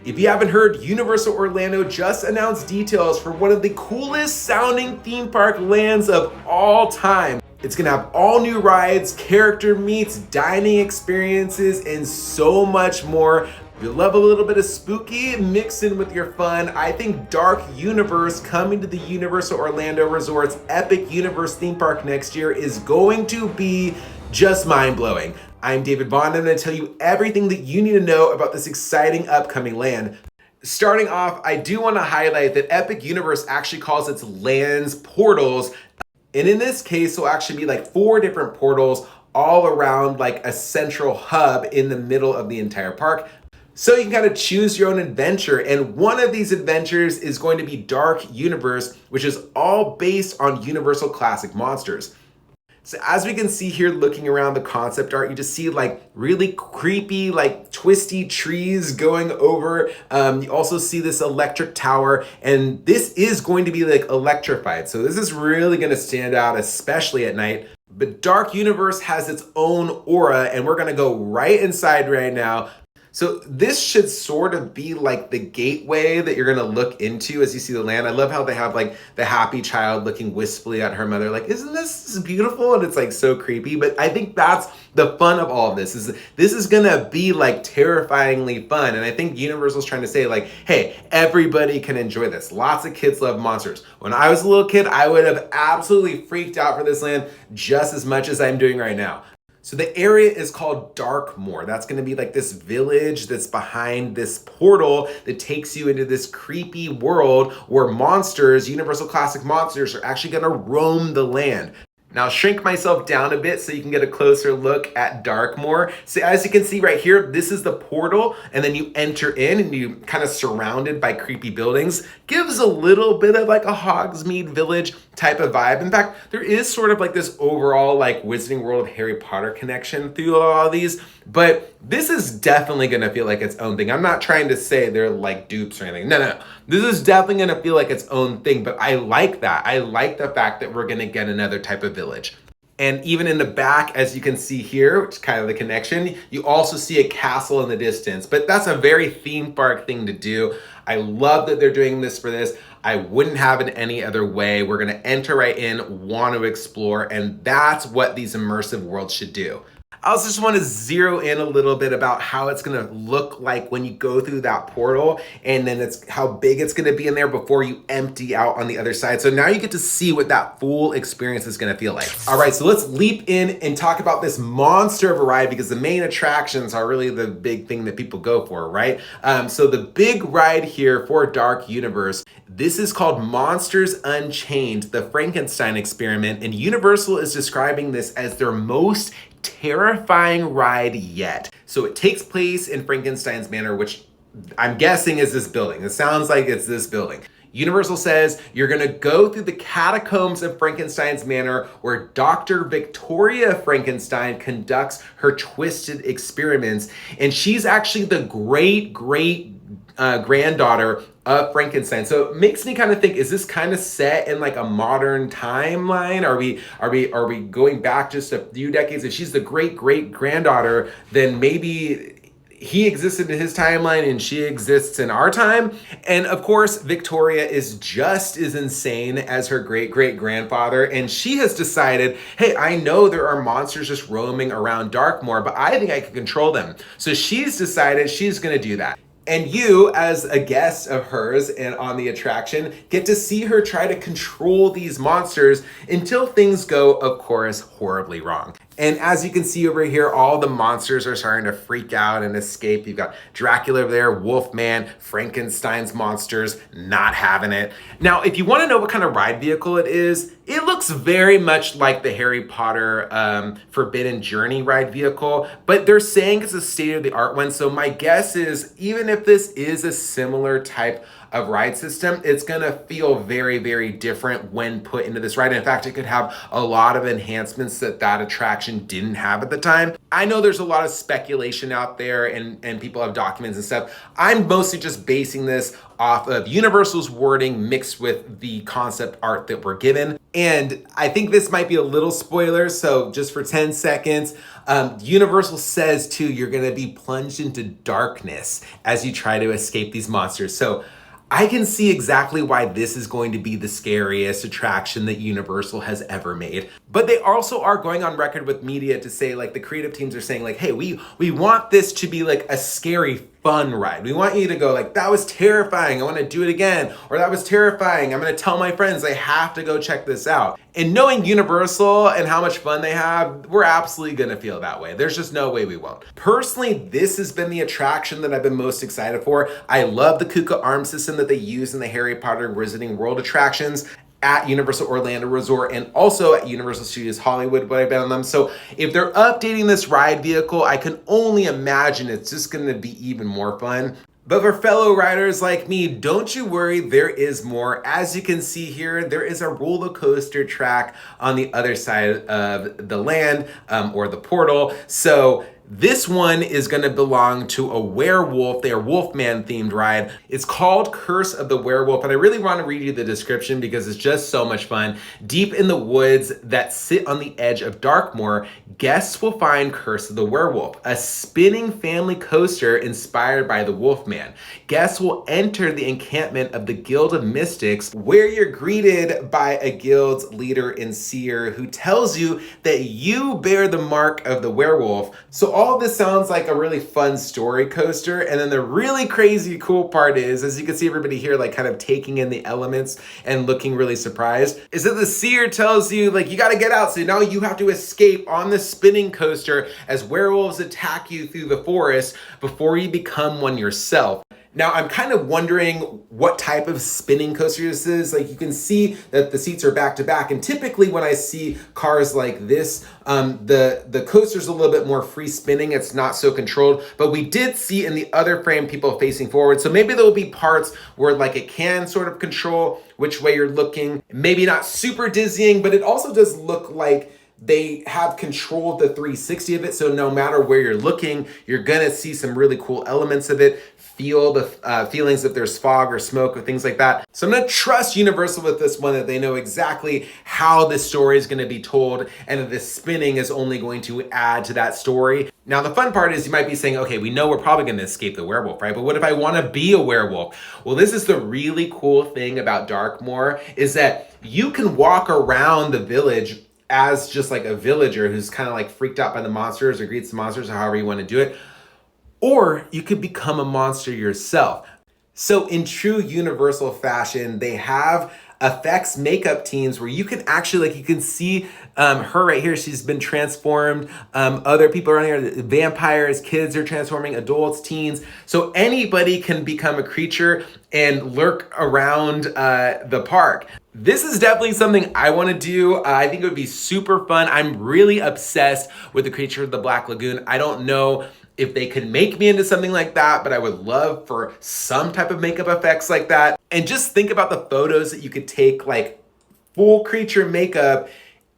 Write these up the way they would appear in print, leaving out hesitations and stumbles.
If you haven't heard, Universal Orlando just announced details for one of the coolest sounding theme park lands of all time. It's gonna have all new rides, character meets, dining experiences, and so much more. If you love a little bit of spooky mixed in with your fun, I think Dark Universe coming to the Universal Orlando Resort's Epic Universe theme park next year is going to be just mind-blowing. I'm David Vaughn, and I'm going to tell you everything that you need to know about this exciting upcoming land. Starting off, I do want to highlight that Epic Universe actually calls its lands portals, and in this case, it'll actually be like 4 different portals all around like a central hub in the middle of the entire park. So you can kind of choose your own adventure, and one of these adventures is going to be Dark Universe, which is all based on Universal Classic Monsters. So as we can see here, looking around the concept art, you just see like really creepy, like twisty trees going over. You also see this electric tower, and this is going to be like electrified. So this is really going to stand out, especially at night. But Dark Universe has its own aura, and we're going to go right inside right now. So this should sort of be like the gateway that you're gonna look into as you see the land. I love how they have like the happy child looking wistfully at her mother, like, isn't this beautiful? And it's like so creepy, but I think that's the fun of all of this, is this is gonna be like terrifyingly fun. And I think Universal's trying to say like, hey, everybody can enjoy this. Lots of kids love monsters. When I was a little kid, I would have absolutely freaked out for this land just as much as I'm doing right now. So the area is called Darkmoor. That's going to be like this village that's behind this portal that takes you into this creepy world where monsters, Universal Classic Monsters, are actually going to roam the land. Now I'll shrink myself down a bit so you can get a closer look at Darkmoor. So as you can see right here, this is the portal, and then you enter in and you kind of surrounded by creepy buildings. Gives a little bit of like a Hogsmeade Village type of vibe. In fact, there is sort of like this overall like Wizarding World of Harry Potter connection through all of these, but this is definitely gonna feel like its own thing. I'm not trying to say they're like dupes or anything. No. This is definitely gonna feel like its own thing, but I like that. I like the fact that we're gonna get another type of village. And even in the back, as you can see here, which is kind of the connection, you also see a castle in the distance, but that's a very theme park thing to do. I love that they're doing this for this. I wouldn't have it any other way. We're gonna enter right in, want to explore, and that's what these immersive worlds should do. I also just want to zero in a little bit about how it's going to look like when you go through that portal, and then it's how big it's going to be in there before you empty out on the other side. So now you get to see what that full experience is going to feel like. All right, so let's leap in and talk about this monster of a ride, because the main attractions are really the big thing that people go for, right? So the big ride here for Dark Universe, this is called Monsters Unchained, the Frankenstein experiment, and Universal is describing this as their most terrifying ride yet. So it takes place in Frankenstein's Manor, which I'm guessing is this building. It sounds like it's this building. Universal says you're gonna go through the catacombs of Frankenstein's Manor, where Dr. Victoria Frankenstein conducts her twisted experiments. And she's actually the great granddaughter of Frankenstein. So it makes me kind of think, is this kind of set in like a modern timeline? Are we going back just a few decades? If she's the great granddaughter, then maybe he existed in his timeline and she exists in our time. And of course, Victoria is just as insane as her great grandfather. And she has decided, hey, I know there are monsters just roaming around Darkmoor, but I think I can control them. So she's decided she's gonna do that. And you, as a guest of hers and on the attraction, get to see her try to control these monsters until things go, of course, horribly wrong. And as you can see over here, all the monsters are starting to freak out and escape. You've got Dracula over there, Wolfman, Frankenstein's monsters, not having it. Now, if you want to know what kind of ride vehicle it is, it looks very much like the Harry Potter Forbidden Journey ride vehicle, but they're saying it's a state-of-the-art one. So my guess is, even if this is a similar type of ride system, it's gonna feel very different when put into this ride. In fact, it could have a lot of enhancements that attraction attraction didn't have at the time. I know there's a lot of speculation out there and people have documents and stuff. I'm mostly just basing this off of Universal's wording mixed with the concept art that we're given. And I think this might be a little spoiler, so just for 10 seconds, Universal says too, you're gonna be plunged into darkness as you try to escape these monsters. So I can see exactly why this is going to be the scariest attraction that Universal has ever made. But they also are going on record with media to say, like, the creative teams are saying, like, hey, we want this to be like a scary fun ride. We want you to go like, that was terrifying, I want to do it again. Or that was terrifying, I'm going to tell my friends they have to go check this out. And knowing Universal and how much fun they have, we're absolutely going to feel that way. There's just no way we won't. Personally, this has been the attraction that I've been most excited for. I love the Kuka arm system that they use in the Harry Potter Wizarding World attractions at Universal Orlando Resort and also at Universal Studios Hollywood when I've been on them. So if they're updating this ride vehicle, I can only imagine it's just gonna be even more fun. But for fellow riders like me, don't you worry, there is more. As you can see here, there is a roller coaster track on the other side of the land or the portal. So this one is gonna belong to a werewolf. They are Wolfman themed ride. It's called Curse of the Werewolf, and I really wanna read you the description because it's just so much fun. Deep in the woods that sit on the edge of Darkmoor, guests will find Curse of the Werewolf, a spinning family coaster inspired by the Wolfman. Guests will enter the encampment of the Guild of Mystics, where you're greeted by a guild's leader and seer who tells you that you bear the mark of the werewolf. So all of this sounds like a really fun story coaster, and then the really crazy cool part is, as you can see everybody here like kind of taking in the elements and looking really surprised, is that the seer tells you like you gotta get out, so now you have to escape on the spinning coaster as werewolves attack you through the forest before you become one yourself. Now, I'm kind of wondering what type of spinning coaster this is. Like, you can see that the seats are back to back, and typically when I see cars like this, the coaster's a little bit more free spinning. It's not so controlled, but we did see in the other frame people facing forward. So maybe there'll be parts where like it can sort of control which way you're looking. Maybe not super dizzying, but it also does look like they have control of the 360 of it. So no matter where you're looking, you're gonna see some really cool elements of it. Feel the feelings if there's fog or smoke or things like that. So I'm gonna trust Universal with this one, that they know exactly how this story is gonna be told and that this spinning is only going to add to that story. Now the fun part is you might be saying, okay, we know we're probably gonna escape the werewolf, right? But what if I wanna be a werewolf? Well, this is the really cool thing about Darkmoor, is that you can walk around the village as just like a villager who's kind of like freaked out by the monsters or greets the monsters or however you want to do it. Or you could become a monster yourself. So in true Universal fashion, they have effects makeup teams where you can actually, like you can see her right here, she's been transformed. Other people around here, vampires, kids are transforming, adults, teens. So anybody can become a creature and lurk around the park. This is definitely something I want to do. I think it would be super fun. I'm really obsessed with the creature of the Black Lagoon. I don't know if they could make me into something like that, but I would love for some type of makeup effects like that. And just think about the photos that you could take, like full creature makeup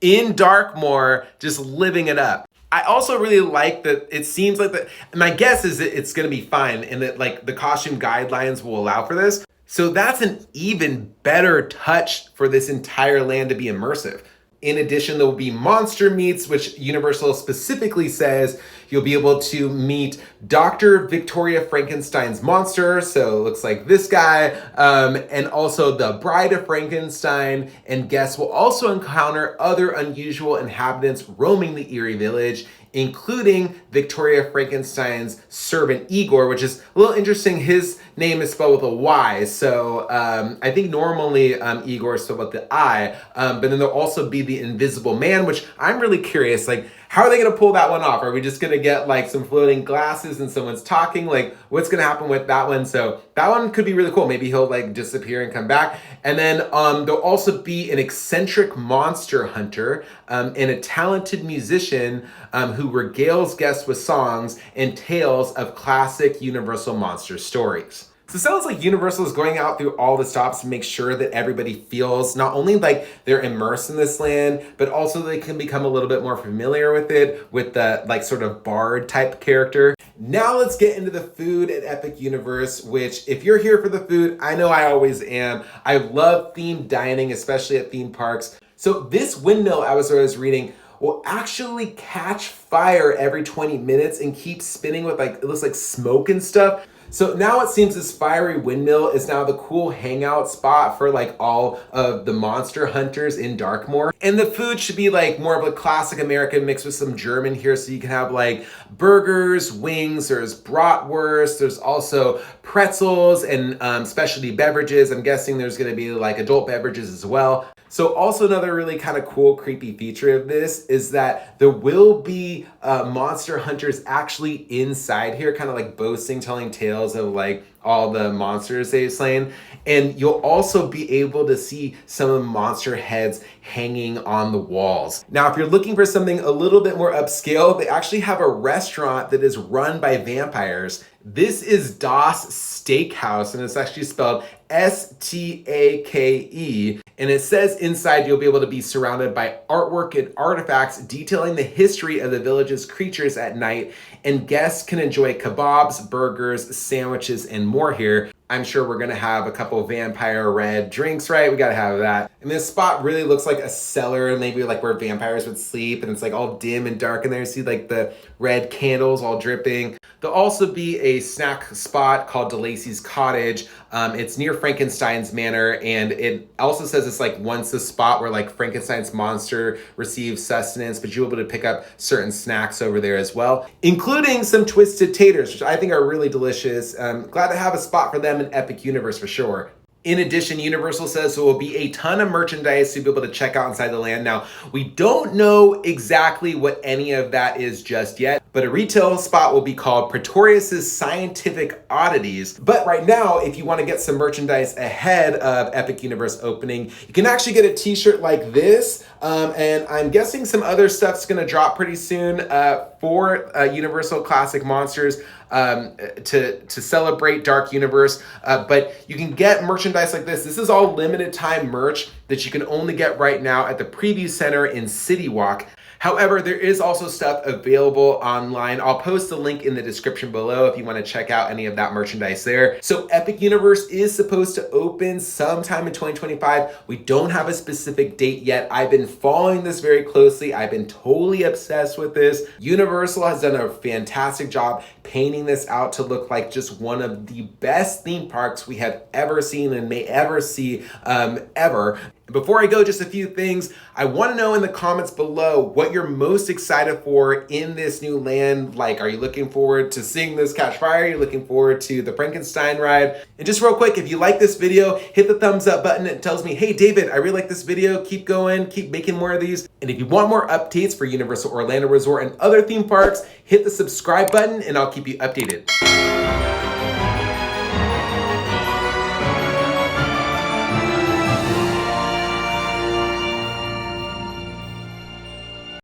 in Darkmoor, just living it up. I also really like that it seems like that, my guess is that it's gonna be fine and that like the costume guidelines will allow for this. So that's an even better touch for this entire land to be immersive. In addition, there will be monster meets, which Universal specifically says you'll be able to meet Dr. Victoria Frankenstein's monster. So it looks like this guy, and also the Bride of Frankenstein, and guests will also encounter other unusual inhabitants roaming the eerie village, including Victoria Frankenstein's servant Igor, which is a little interesting. His name is spelled with a Y. So I think normally Igor is spelled with the I, but then there'll also be the Invisible Man, which I'm really curious, like, how are they gonna pull that one off? Are we just gonna get like some floating glasses and someone's talking? Like, what's gonna happen with that one? So that one could be really cool. Maybe he'll like disappear and come back. And then there'll also be an eccentric monster hunter and a talented musician who regales guests with songs and tales of classic Universal monster stories. So it sounds like Universal is going out through all the stops to make sure that everybody feels not only like they're immersed in this land, but also they can become a little bit more familiar with it, with the like sort of bard type character. Now let's get into the food at Epic Universe, which if you're here for the food, I know I always am. I love themed dining, especially at theme parks. So this windmill I was reading will actually catch fire every 20 minutes and keep spinning with like, it looks like smoke and stuff. So now it seems this fiery windmill is now the cool hangout spot for like all of the monster hunters in Darkmoor. And the food should be like more of a classic American mixed with some German here. So you can have like burgers, wings, there's bratwurst, there's also pretzels and specialty beverages. I'm guessing there's gonna be like adult beverages as well. So also another really kind of cool, creepy feature of this is that there will be monster hunters actually inside here, kind of like boasting, telling tales of like all the monsters they've slain. And you'll also be able to see some of the monster heads hanging on the walls. Now, if you're looking for something a little bit more upscale, they actually have a restaurant that is run by vampires. This is Das Steakhouse, and it's actually spelled S-T-A-K-E. And it says inside you'll be able to be surrounded by artwork and artifacts detailing the history of the village's creatures at night, and guests can enjoy kebabs, burgers, sandwiches, and more here. I'm sure we're gonna have a couple of vampire red drinks, right? We gotta have that. And this spot really looks like a cellar, maybe like where vampires would sleep, and it's like all dim and dark in there. You see like the red candles all dripping. There'll also be a snack spot called DeLacy's Cottage. It's near Frankenstein's manor, and it also says it's like once the spot where like Frankenstein's monster receives sustenance, but you'll be able to pick up certain snacks over there as well, including some twisted taters, which I think are really delicious. Glad to have a spot for them in Epic Universe for sure. In addition, Universal says there will be a ton of merchandise to be able to check out inside the land. Now, we don't know exactly what any of that is just yet, but a retail spot will be called Pretorius's Scientific Oddities. But right now, if you want to get some merchandise ahead of Epic Universe opening, you can actually get a t-shirt like this. And I'm guessing some other stuff's gonna drop pretty soon for Universal Classic Monsters to celebrate Dark Universe. But you can get merchandise like this. This is all limited time merch that you can only get right now at the Preview Center in City Walk. However, there is also stuff available online. I'll post the link in the description below if you want to check out any of that merchandise there. So Epic Universe is supposed to open sometime in 2025. We don't have a specific date yet. I've been following this very closely. I've been totally obsessed with this. Universal has done a fantastic job painting this out to look like just one of the best theme parks we have ever seen and may ever see ever. Before I go, just a few things. I want to know in the comments below what you're most excited for in this new land. Like, are you looking forward to seeing this catch fire? Are you looking forward to the Frankenstein ride? And just real quick, if you like this video, hit the thumbs up button. It tells me, hey, David, I really like this video. Keep going, keep making more of these. And if you want more updates for Universal Orlando Resort and other theme parks, hit the subscribe button and I'll keep you updated.